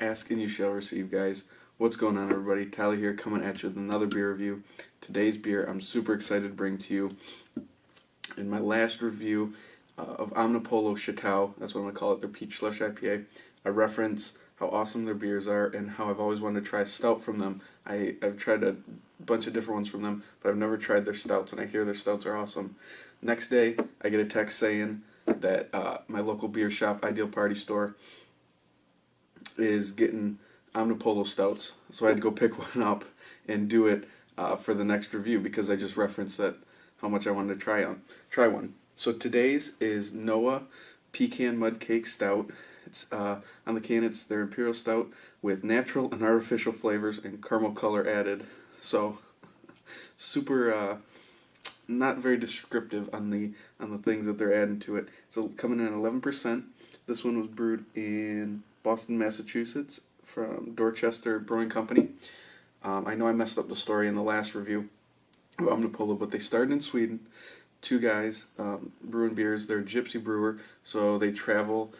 Ask and you shall receive, guys. What's going on, everybody? Tyler here, coming at you with another beer review. Today's beer I'm super excited to bring to you. In my last review of Omnipollo Chateau, that's what I'm going to call it, their Peach Slush IPA, I reference how awesome their beers are and how I've always wanted to try a stout from them. I've tried a bunch of different ones from them, but I've never tried their stouts, and I hear their stouts are awesome. Next day, I get a text saying that my local beer shop, Ideal Party Store, is getting Omnipollo stouts, so I had to go pick one up and do it for the next review because I just referenced that how much I wanted to try one. So today's is NOA Pecan Mud Cake Stout. It's on the can. It's their imperial stout with natural and artificial flavors and caramel color added. So super not very descriptive on the things that they're adding to it. So coming in at 11%. This one was brewed in Boston, Massachusetts, from Dorchester Brewing Company. I know I messed up the story in the last review of Omnipollo, but they started in Sweden. Two guys brewing beers. They're a gypsy brewer, so they travel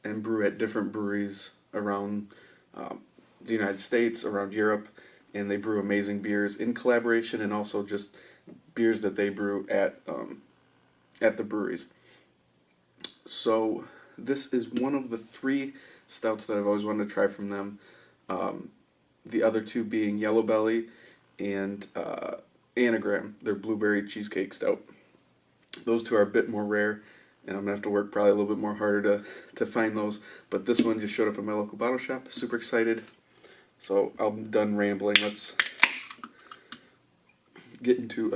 and brew at different breweries around the United States, around Europe, and they brew amazing beers in collaboration and also just beers that they brew at the breweries. So this is one of the three stouts that I've always wanted to try from them. The other two being Yellow Belly and Anagram, their blueberry cheesecake stout. Those two are a bit more rare, and I'm going to have to work probably a little bit more harder to find those. But this one just showed up in my local bottle shop. Super excited. So I'm done rambling. Let's get into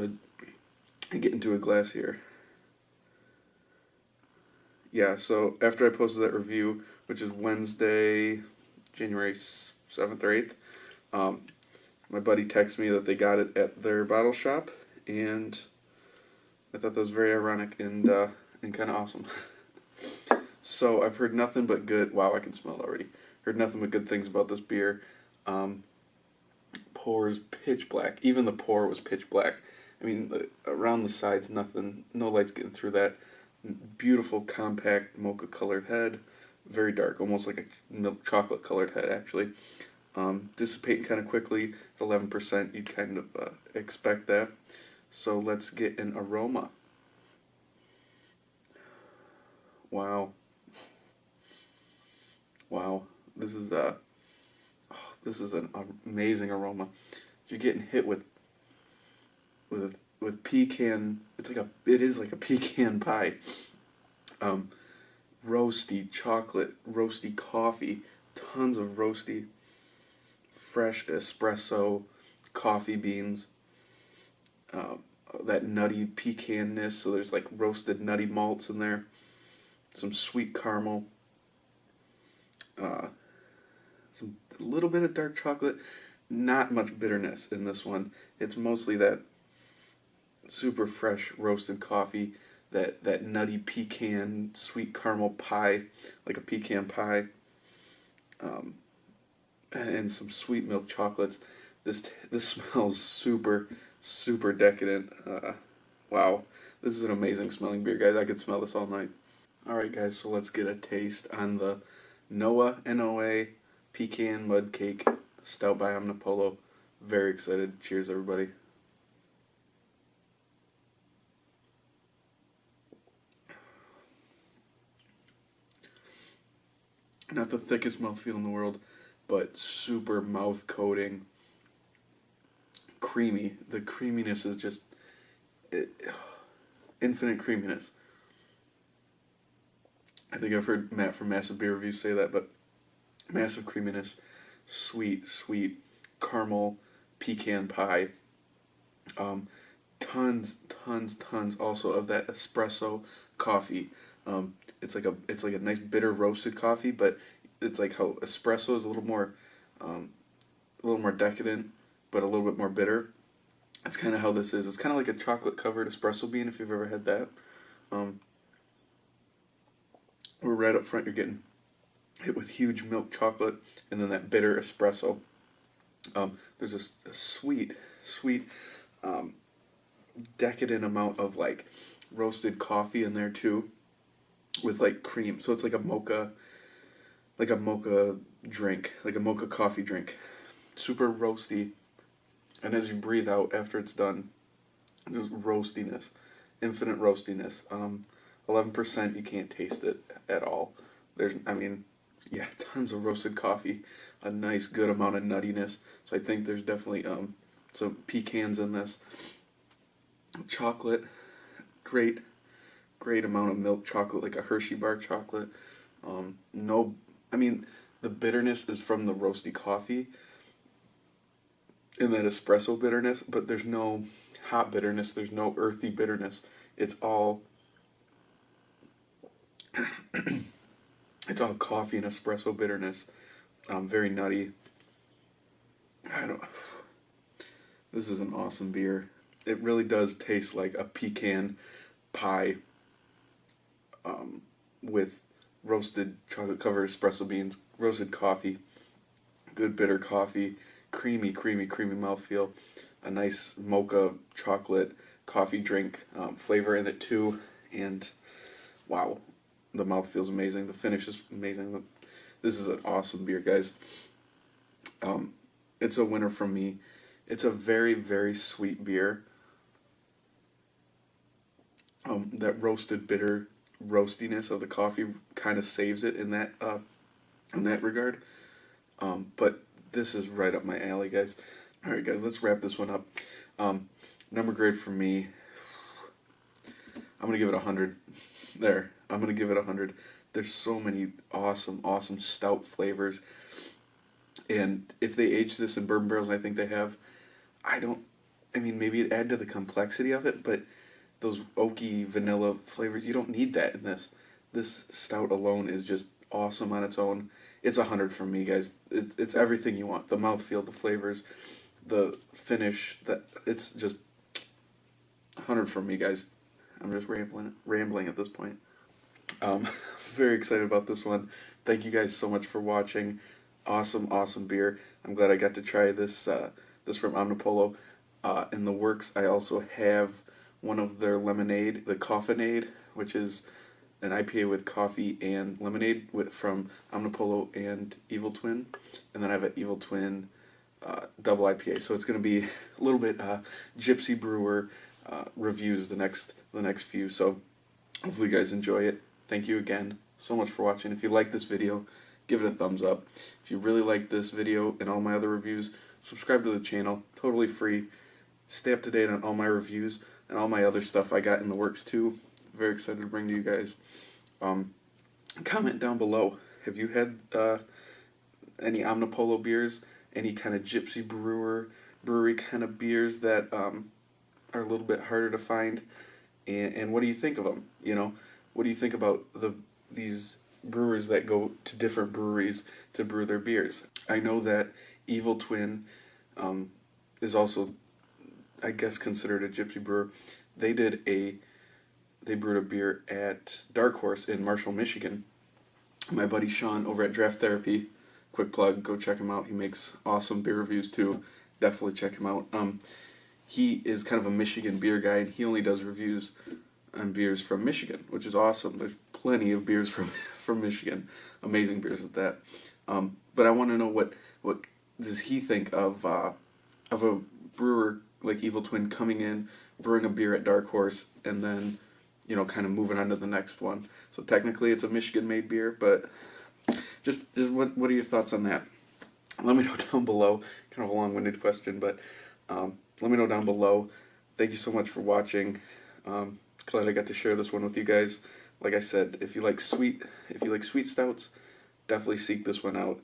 a glass here. Yeah, so after I posted that review, which is Wednesday, January 7th or 8th, my buddy texted me that they got it at their bottle shop, and I thought that was very ironic and kind of awesome. So I've heard nothing but good. Wow, I can smell it already. Heard nothing but good things about this beer. Pours pitch black. Even the pour was pitch black. I mean, around the sides, nothing. No lights getting through that. Beautiful, compact, mocha-colored head. Very dark, almost like a milk chocolate-colored head, actually. Dissipating kind of quickly at 11%. You'd kind of expect that. So let's get an aroma. Wow. Wow. This is an amazing aroma. You're getting hit with pecan. It is like a pecan pie. Roasty chocolate, roasty coffee, tons of roasty, fresh espresso, coffee beans. That nutty pecanness. So there's like roasted nutty malts in there. Some sweet caramel. A little bit of dark chocolate. Not much bitterness in this one. It's mostly that super fresh roasted coffee, that nutty pecan, sweet caramel pie, like a pecan pie, and some sweet milk chocolates. This smells super decadent. Wow, this is an amazing smelling beer, guys. I could smell this all night. Alright, guys, so let's get a taste on the NOA Pecan Mud Cake Stout by Omnipollo. Very excited. Cheers, everybody. Not the thickest mouthfeel in the world, but super mouth-coating, creamy. The creaminess is just infinite creaminess. I think I've heard Matt from Massive Beer Reviews say that, but massive creaminess, sweet caramel pecan pie. Tons also of that espresso coffee. It's like a nice bitter roasted coffee, but it's like how espresso is a little more decadent, but a little bit more bitter. That's kind of how this is. It's kind of like a chocolate covered espresso bean, if you've ever had that. We're right up front. You're getting hit with huge milk chocolate, and then that bitter espresso. There's a sweet, decadent amount of like roasted coffee in there too, with like cream. So it's like a mocha drink, like a mocha coffee drink. Super roasty, and as you breathe out after it's done, just roastiness, infinite roastiness. 11%, you can't taste it at all. Yeah, tons of roasted coffee, a nice good amount of nuttiness. So I think there's definitely some pecans in this. Chocolate, great amount of milk chocolate, like a Hershey bar chocolate. No, I mean, the bitterness is from the roasty coffee and that espresso bitterness, but there's no hot bitterness, there's no earthy bitterness. It's all it's all coffee and espresso bitterness. Very nutty. This is an awesome beer. It really does taste like a pecan pie with roasted chocolate covered espresso beans, roasted coffee, good bitter coffee, creamy mouthfeel, a nice mocha chocolate coffee drink flavor in it too, and wow, the mouth feels amazing. The finish is amazing. This is an awesome beer, guys. It's a winner from me. It's a very sweet beer. That roasted bitter roastiness of the coffee kind of saves it in that regard. But this is right up my alley, guys. All right, guys, let's wrap this one up. Number grade for me, I'm gonna give it 100. There, I'm gonna give it 100. There's so many awesome stout flavors, and if they age this in bourbon barrels, and I think they have, maybe it add to the complexity of it, but those oaky vanilla flavors, you don't need that in this. This stout alone is just awesome on its own. It's 100 from me, guys. It's everything you want. The mouthfeel, the flavors, the finish. It's just 100 from me, guys. I'm just rambling at this point. Very excited about this one. Thank you guys so much for watching. Awesome beer. I'm glad I got to try this this from Omnipollo. In the works, I also have one of their lemonade, the Coffinade, which is an IPA with coffee and lemonade from Omnipollo and Evil Twin, and then I have an Evil Twin double IPA. So it's going to be a little bit Gypsy Brewer reviews the next few. So hopefully you guys enjoy it. Thank you again so much for watching. If you like this video, give it a thumbs up. If you really like this video and all my other reviews, subscribe to the channel. Totally free. Stay up to date on all my reviews and all my other stuff I got in the works too. Very excited to bring to you guys. Comment down below. Have you had any Omnipollo beers? Any kind of Gypsy brewery kind of beers that are a little bit harder to find? And what do you think of them? You know, what do you think about these brewers that go to different breweries to brew their beers? I know that Evil Twin is also, I guess, considered a Gypsy brewer. They brewed a beer at Dark Horse in Marshall, Michigan. My buddy Sean over at Draft Therapy, quick plug, go check him out. He makes awesome beer reviews too. Definitely check him out. He is kind of a Michigan beer guy, and he only does reviews on beers from Michigan, which is awesome. There's plenty of beers from Michigan. Amazing beers at that. But I want to know what does he think of a brewer like Evil Twin coming in, brewing a beer at Dark Horse, and then, you know, kind of moving on to the next one. So technically it's a Michigan-made beer, but just what are your thoughts on that? Let me know down below. Kind of a long-winded question, but let me know down below. Thank you so much for watching. Glad I got to share this one with you guys. Like I said, if you like sweet stouts, definitely seek this one out.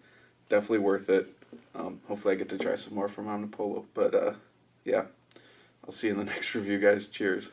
Definitely worth it. Hopefully I get to try some more from Omnipollo. But yeah, I'll see you in the next review, guys. Cheers.